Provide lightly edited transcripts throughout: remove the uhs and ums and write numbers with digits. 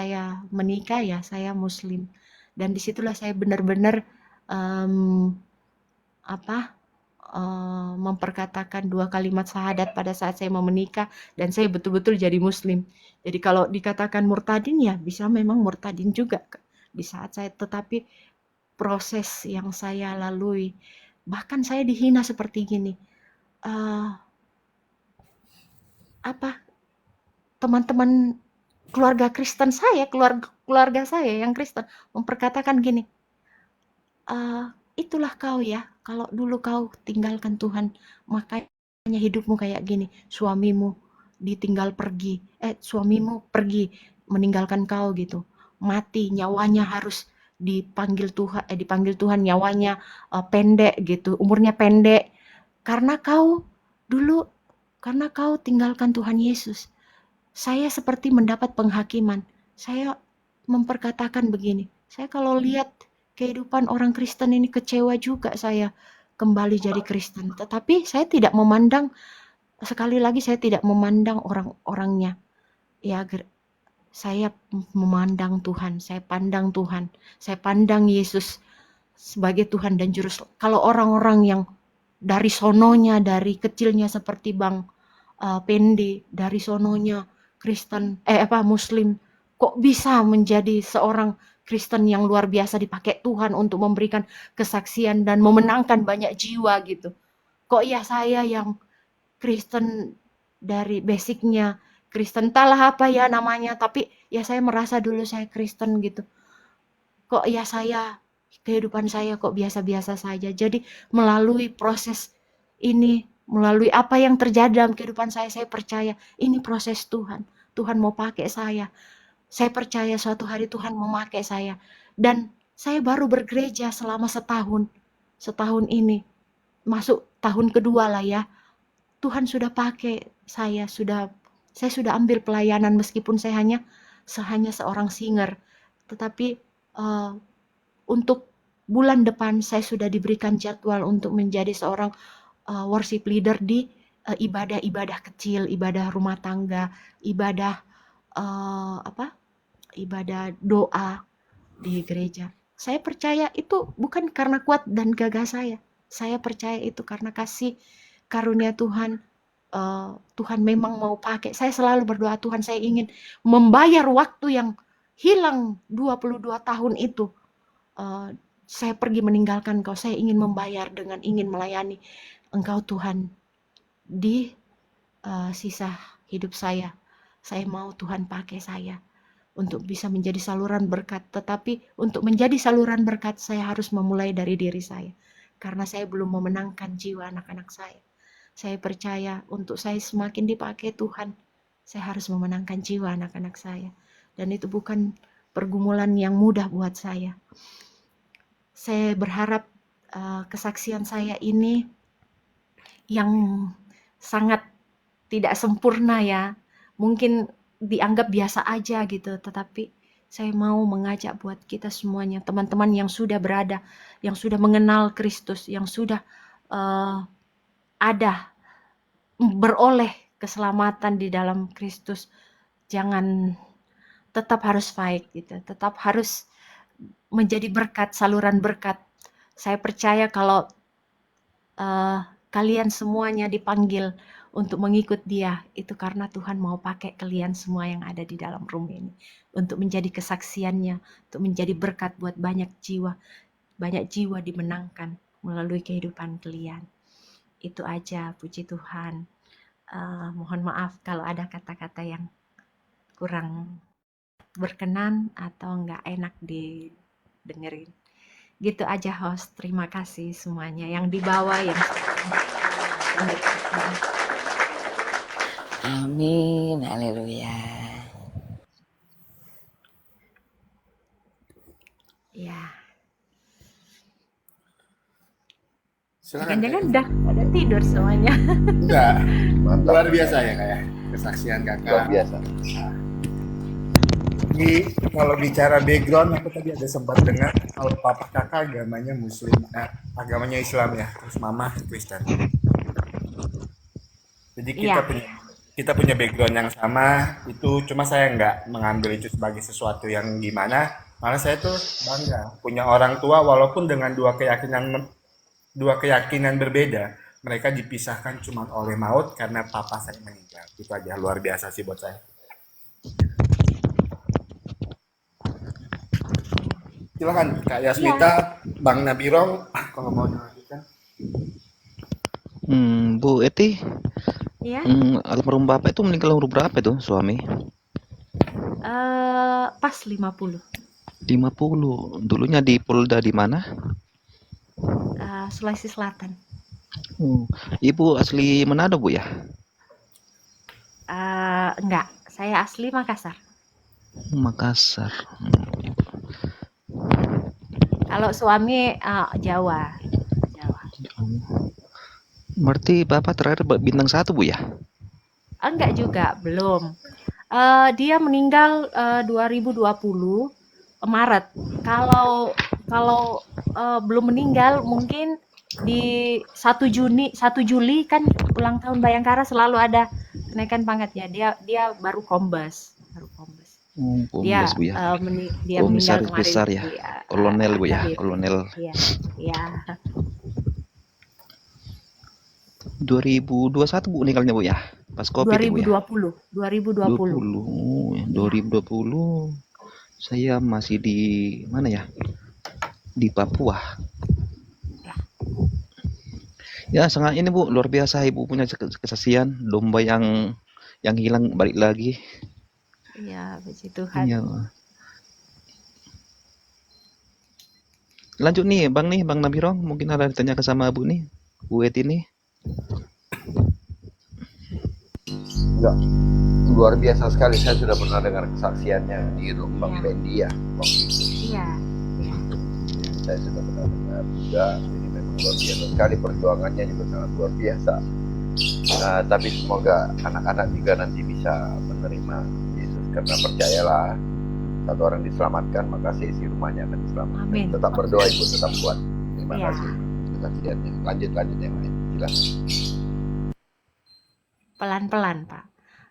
saya menikah ya saya Muslim, dan disitulah saya benar-benar um, memperkatakan 2 kalimat syahadat pada saat saya mau menikah, dan saya betul-betul jadi Muslim. Jadi kalau dikatakan murtadin ya bisa memang murtadin juga di saat saya, tetapi proses yang saya lalui, bahkan saya dihina seperti gini, uh, teman-teman keluarga Kristen saya, keluarga saya yang Kristen memperkatakan gini, itulah kau ya, kalau dulu kau tinggalkan Tuhan, makanya hidupmu kayak gini, suamimu pergi meninggalkan kau gitu, mati, nyawanya harus dipanggil Tuhan, nyawanya pendek gitu, umurnya pendek, karena kau dulu, karena kau tinggalkan Tuhan Yesus. Saya seperti mendapat penghakiman. Saya memperkatakan begini, saya kalau lihat kehidupan orang Kristen ini kecewa juga saya kembali jadi Kristen. Tetapi saya tidak memandang, sekali lagi saya tidak memandang orang-orangnya. Ya, saya memandang Tuhan, saya pandang Tuhan, saya pandang Yesus sebagai Tuhan dan Juru Selamat. Kalau orang-orang yang dari sononya, dari kecilnya seperti Bang Pende, dari sononya Kristen, Muslim, kok bisa menjadi seorang Kristen yang luar biasa dipakai Tuhan untuk memberikan kesaksian dan memenangkan banyak jiwa gitu. Kok ya saya yang Kristen dari basicnya Kristen, entahlah apa ya namanya, tapi ya saya merasa dulu saya Kristen gitu. Kok ya kehidupan saya kok biasa-biasa saja. Jadi melalui proses ini, melalui apa yang terjadi dalam kehidupan saya percaya ini proses Tuhan. Tuhan mau pakai saya. Saya percaya suatu hari Tuhan memakai saya. Dan saya baru bergereja selama setahun. Setahun ini. Masuk tahun kedua lah ya. Tuhan sudah pakai saya sudah ambil pelayanan meskipun saya hanya seorang singer. Tetapi untuk bulan depan saya sudah diberikan jadwal untuk menjadi seorang worship leader di ibadah-ibadah kecil, ibadah rumah tangga, ibadah ibadah doa di gereja. Saya percaya itu bukan karena kuat dan gagah saya. Saya percaya itu karena kasih karunia Tuhan. Tuhan memang mau pakai. Saya selalu berdoa, Tuhan saya ingin membayar waktu yang hilang 22 tahun itu. Saya pergi meninggalkan Engkau, saya ingin membayar dengan ingin melayani Engkau Tuhan di sisa hidup saya. Saya mau Tuhan pakai saya untuk bisa menjadi saluran berkat. Tetapi untuk menjadi saluran berkat saya harus memulai dari diri saya. Karena saya belum memenangkan jiwa anak-anak saya. Saya percaya untuk saya semakin dipakai Tuhan, saya harus memenangkan jiwa anak-anak saya. Dan itu bukan pergumulan yang mudah buat saya. Saya berharap kesaksian saya ini yang sangat tidak sempurna ya, mungkin dianggap biasa aja gitu, tetapi saya mau mengajak buat kita semuanya, teman-teman yang sudah berada, yang sudah mengenal Kristus, yang sudah beroleh keselamatan di dalam Kristus, jangan, tetap harus fight gitu, tetap harus menjadi berkat, saluran berkat. Saya percaya kalau kalian semuanya dipanggil untuk mengikut Dia, itu karena Tuhan mau pakai kalian semua yang ada di dalam room ini untuk menjadi kesaksiannya, untuk menjadi berkat buat banyak jiwa dimenangkan melalui kehidupan kalian. Itu aja, puji Tuhan. Mohon maaf kalau ada kata-kata yang kurang berkenan atau nggak enak didengerin. Gitu aja host, terima kasih semuanya yang di bawah yang Amin, haleluya. Ya. Silakan. Jangan-jangan udah pada tidur semuanya. Enggak. Mantap. Luar biasa ya kayak kesaksian kakak. Luar biasa. Kalau bicara background, aku tadi ada sempat dengar kalau papa kakak agamanya Muslim, agamanya Islam ya, terus mama Kristen. Jadi kita punya kita punya background yang sama, itu cuma saya nggak mengambil itu sebagai sesuatu yang gimana, malah saya tuh bangga punya orang tua walaupun dengan dua keyakinan berbeda, mereka dipisahkan cuma oleh maut karena papa saya meninggal. Itu aja luar biasa sih buat saya. Silakan Kak Iya, Yasmita, Bang Nabirong, kalau mau dilanjutkan. Bu Eti, iya. almarhum Bapak itu meninggal umur berapa itu suami? Pas 50. 50. Dulunya di Polda di mana? Sulawesi Selatan. Oh, Ibu asli Manado, Bu ya? Enggak, saya asli Makassar. Makassar. Kalau suami Jawa. Jawa. Berarti Bapak terakhir bintang 1, Bu ya? Enggak juga, belum. Dia meninggal 2020 Maret. Kalau kalau belum meninggal mungkin di 1 Juli kan ulang tahun Bayangkara selalu ada kenaikan pangkat ya. Dia baru kombes, Oh, Dia Kombes, Bu ya. dia meninggal Komisaris kemarin besar ya. di Kolonel, Bu ya. AKBP. Kolonel. Iya, iya. 2021, Bu, meninggalnya, Bu ya. Pas Covid ya, Bu ya. 2020. 20. Oh, ya, Iya. 2020. Saya masih di mana ya? Di Papua. Ya. Ya, sangat ini, Bu, luar biasa Ibu punya kesaksian domba yang hilang balik lagi. Iya, puji Tuhan. Iya. Lanjut nih, Bang Nabirong, mungkin ada yang ditanya ke sama Bu nih, Bu Eti nih. Enggak, luar biasa sekali. Saya sudah pernah dengar kesaksiannya di Bang Iya. Pendi ya waktu itu. Iya. Saya sudah pernah dengar juga. Jadi memang luar biasa sekali, perjuangannya juga sangat luar biasa. Nah, tapi semoga anak-anak juga nanti bisa menerima Yesus, karena percayalah, satu orang diselamatkan maka seisi rumahnya akan diselamatkan. Amin. Tetap berdoa Ibu, tetap kuat. Terima Iya. kasih kesaksiannya. Lanjut yang lain. Silakan. Pelan-pelan, Pak.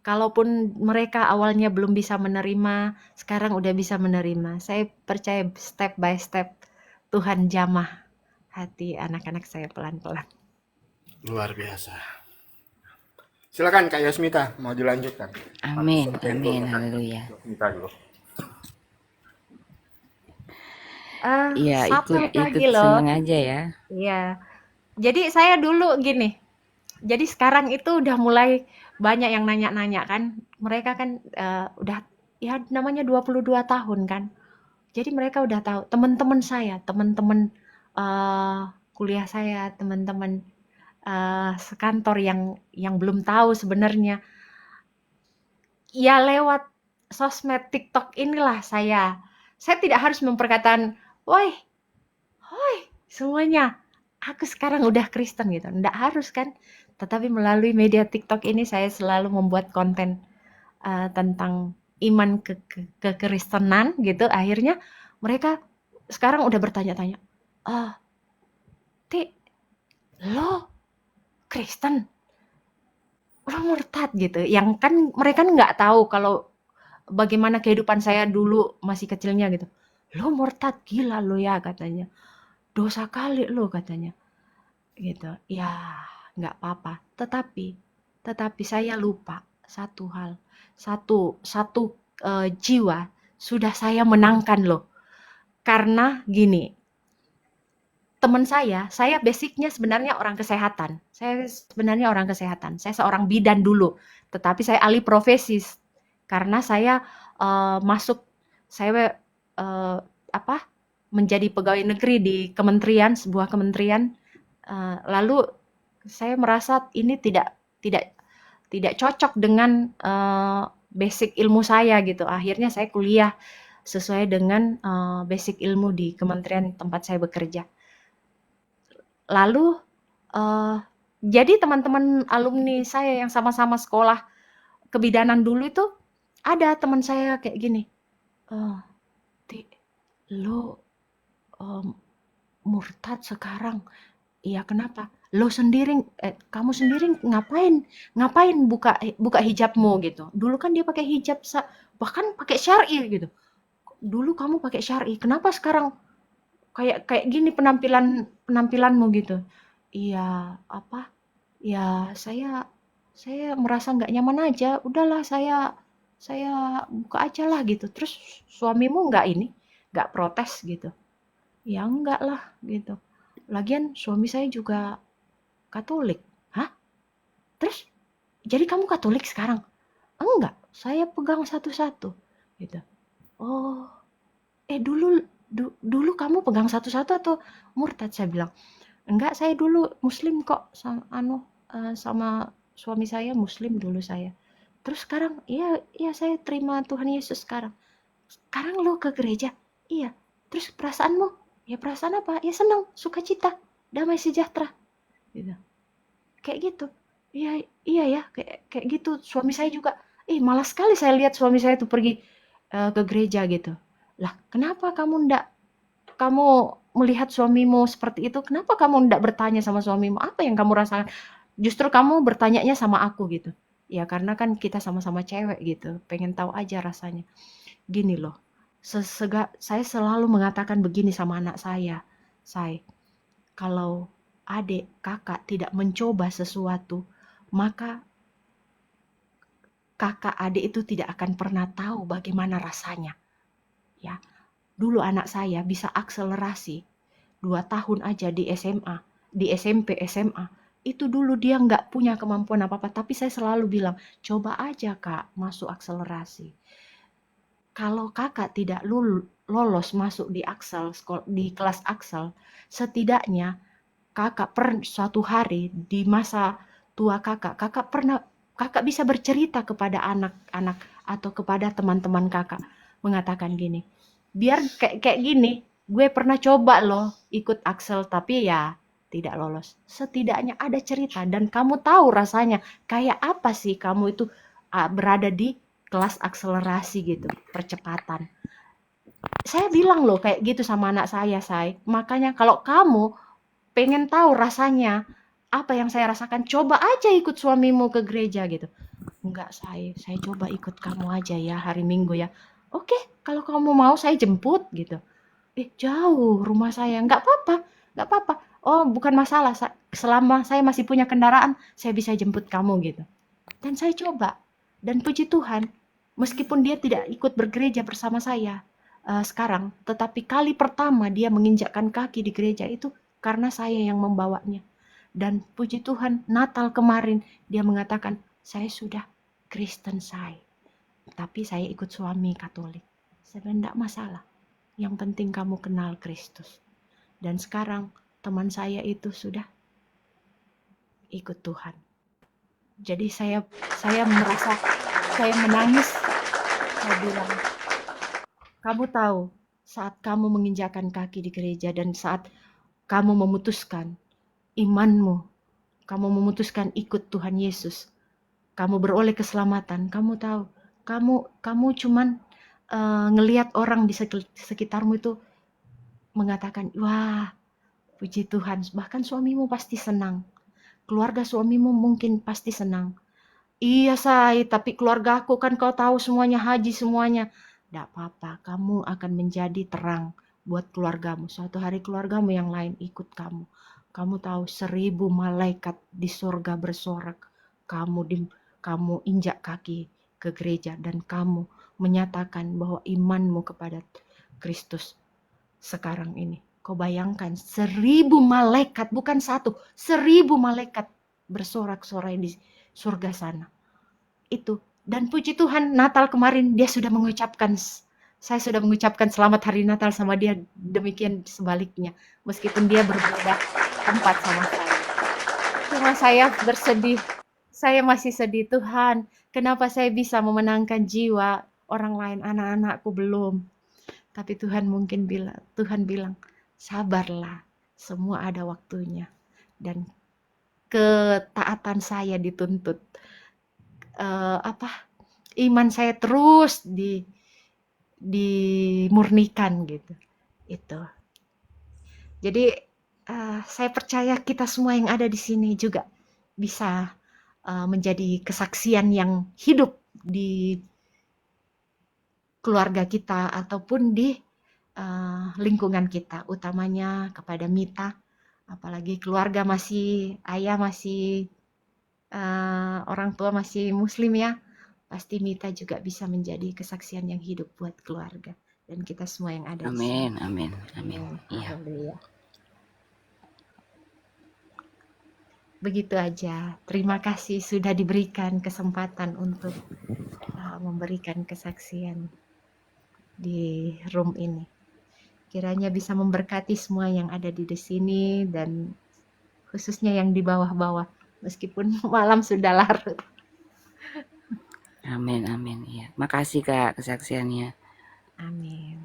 Kalaupun mereka awalnya belum bisa menerima, sekarang udah bisa menerima. Saya percaya step by step Tuhan jamah hati anak-anak saya pelan-pelan. Luar biasa. Silakan Kak Yasmita, mau dilanjutkan. Amin, amin, haleluya. Yasmita dulu. Iya, Satu ikut lagi loh. seneng aja ya. Iya. Jadi saya dulu gini. Jadi sekarang itu udah mulai banyak yang nanya-nanya kan. Mereka kan udah ya namanya 22 tahun kan. Jadi mereka udah tahu teman-teman saya, teman-teman kuliah saya, teman-teman sekantor yang belum tahu sebenarnya. Ya lewat sosmed TikTok inilah saya tidak harus memperkatakan, "Woi, semuanya, aku sekarang udah Kristen," gitu. Nggak harus kan. Tetapi melalui media TikTok ini saya selalu membuat konten tentang iman kekristenan gitu. Akhirnya mereka sekarang udah bertanya-tanya, Ti, lo Kristen? Lo murtad gitu. Yang kan mereka nggak tahu kalau bagaimana kehidupan saya dulu masih kecilnya gitu. Lo murtad, gila lo ya katanya. Dosa kali lo katanya. Gitu. Ya, nggak apa-apa. Tetapi saya lupa satu hal. Satu jiwa sudah saya menangkan loh. Karena gini, teman saya basicnya sebenarnya orang kesehatan. Saya sebenarnya orang kesehatan. Saya seorang bidan dulu, tetapi saya alih profesi karena saya masuk saya menjadi pegawai negeri di sebuah kementerian. Lalu saya merasa ini tidak cocok dengan basic ilmu saya gitu. Akhirnya saya kuliah sesuai dengan basic ilmu di kementerian tempat saya bekerja. Lalu jadi teman-teman alumni saya yang sama-sama sekolah kebidanan dulu itu ada teman saya kayak gini, Ti, lo murtad sekarang? Iya kenapa? Kamu sendiri ngapain buka hijabmu gitu. Dulu kan dia pakai hijab bahkan pakai syar'i gitu. Dulu kamu pakai syar'i, kenapa sekarang kayak gini penampilanmu gitu. Iya, ya saya merasa nggak nyaman aja. Udahlah saya buka aja lah gitu. Terus suamimu nggak protes gitu. Ya enggak lah gitu. Lagian suami saya juga Katolik. Hah? Terus jadi kamu Katolik sekarang? Enggak, saya pegang satu-satu gitu. Oh, dulu kamu pegang satu-satu atau murtad? Saya bilang, enggak, saya dulu Muslim kok, sama suami saya Muslim dulu saya. Terus sekarang, iya saya terima Tuhan Yesus sekarang. Sekarang lo ke gereja? Iya. Terus perasaanmu? Ya perasaan apa? Ya senang, sukacita, damai sejahtera. Gitu. Kayak gitu. Iya ya, kayak gitu. Suami saya juga, malas sekali saya lihat suami saya tuh pergi ke gereja gitu. Lah, kenapa kamu melihat suamimu seperti itu? Kenapa kamu ndak bertanya sama suamimu? Apa yang kamu rasakan? Justru kamu bertanyanya sama aku gitu. Ya karena kan kita sama-sama cewek gitu. Pengen tahu aja rasanya. Gini loh. Saya selalu mengatakan begini sama anak saya. Kalau adik, kakak tidak mencoba sesuatu, maka kakak adik itu tidak akan pernah tahu bagaimana rasanya. Ya, dulu anak saya bisa akselerasi 2 tahun aja di SMA, di SMP, SMA. Itu dulu dia nggak punya kemampuan apa-apa, tapi saya selalu bilang, coba aja kak masuk akselerasi. Kalau kakak tidak lolos masuk di kelas Axel, setidaknya suatu hari di masa tua kakak bisa bercerita kepada anak-anak atau kepada teman-teman kakak mengatakan gini, biar kayak gini, gue pernah coba loh ikut Axel tapi ya tidak lolos. Setidaknya ada cerita dan kamu tahu rasanya kayak apa sih kamu itu berada di kelas akselerasi gitu, percepatan. Saya bilang loh kayak gitu sama anak saya, makanya kalau kamu pengen tahu rasanya apa yang saya rasakan, coba aja ikut suamimu ke gereja gitu. Enggak, saya coba ikut kamu aja ya hari Minggu ya. Oke, kalau kamu mau saya jemput gitu. Jauh rumah saya. Enggak apa-apa. Oh, bukan masalah. Selama saya masih punya kendaraan, saya bisa jemput kamu gitu. Dan saya coba. Dan puji Tuhan, meskipun dia tidak ikut bergereja bersama saya sekarang, tetapi kali pertama dia menginjakkan kaki di gereja itu karena saya yang membawanya. Dan puji Tuhan, Natal kemarin dia mengatakan, saya sudah Kristen tapi saya ikut suami Katolik. Saya bilang, enggak masalah. Yang penting kamu kenal Kristus. Dan sekarang teman saya itu sudah ikut Tuhan. Jadi saya merasa, saya menangis. Saya bilang, kamu tahu saat kamu menginjakkan kaki di gereja dan saat kamu memutuskan imanmu, kamu memutuskan ikut Tuhan Yesus, kamu beroleh keselamatan, kamu tahu, kamu cuman ngelihat orang di sekitarmu itu mengatakan, wah, puji Tuhan, bahkan suamimu pasti senang, keluarga suamimu mungkin pasti senang. Iya tapi keluarga aku kan kau tahu semuanya haji semuanya. Tidak apa-apa, kamu akan menjadi terang buat keluargamu. Suatu hari keluargamu yang lain ikut kamu. Kamu tahu 1000 malaikat di surga bersorak. Kamu injak kaki ke gereja dan kamu menyatakan bahwa imanmu kepada Kristus sekarang ini. Kau bayangkan 1000 malaikat, bukan 1, 1000 malaikat bersorak-sorai di surga sana. Itu. Dan puji Tuhan, Natal kemarin saya sudah mengucapkan selamat hari Natal sama dia, demikian sebaliknya. Meskipun dia berbeda tempat sama saya. Cuma saya bersedih. Saya masih sedih, Tuhan, kenapa saya bisa memenangkan jiwa orang lain, anak-anakku belum. Tapi Tuhan bilang, sabarlah, semua ada waktunya. Dan ketaatan saya dituntut. Iman saya terus dimurnikan gitu. Itu. Jadi saya percaya kita semua yang ada di sini juga bisa menjadi kesaksian yang hidup di keluarga kita ataupun di lingkungan kita, utamanya kepada Mita, apalagi keluarga masih ayah masih orang tua masih Muslim ya, pasti Mita juga bisa menjadi kesaksian yang hidup buat keluarga dan kita semua yang ada di sini. Amin. Iya. Haleluya. Begitu aja. Terima kasih sudah diberikan kesempatan untuk memberikan kesaksian di room ini. Kiranya bisa memberkati semua yang ada di sini dan khususnya yang di bawah-bawah meskipun malam sudah larut. Amin. Iya. Makasih Kak kesaksiannya. Amin.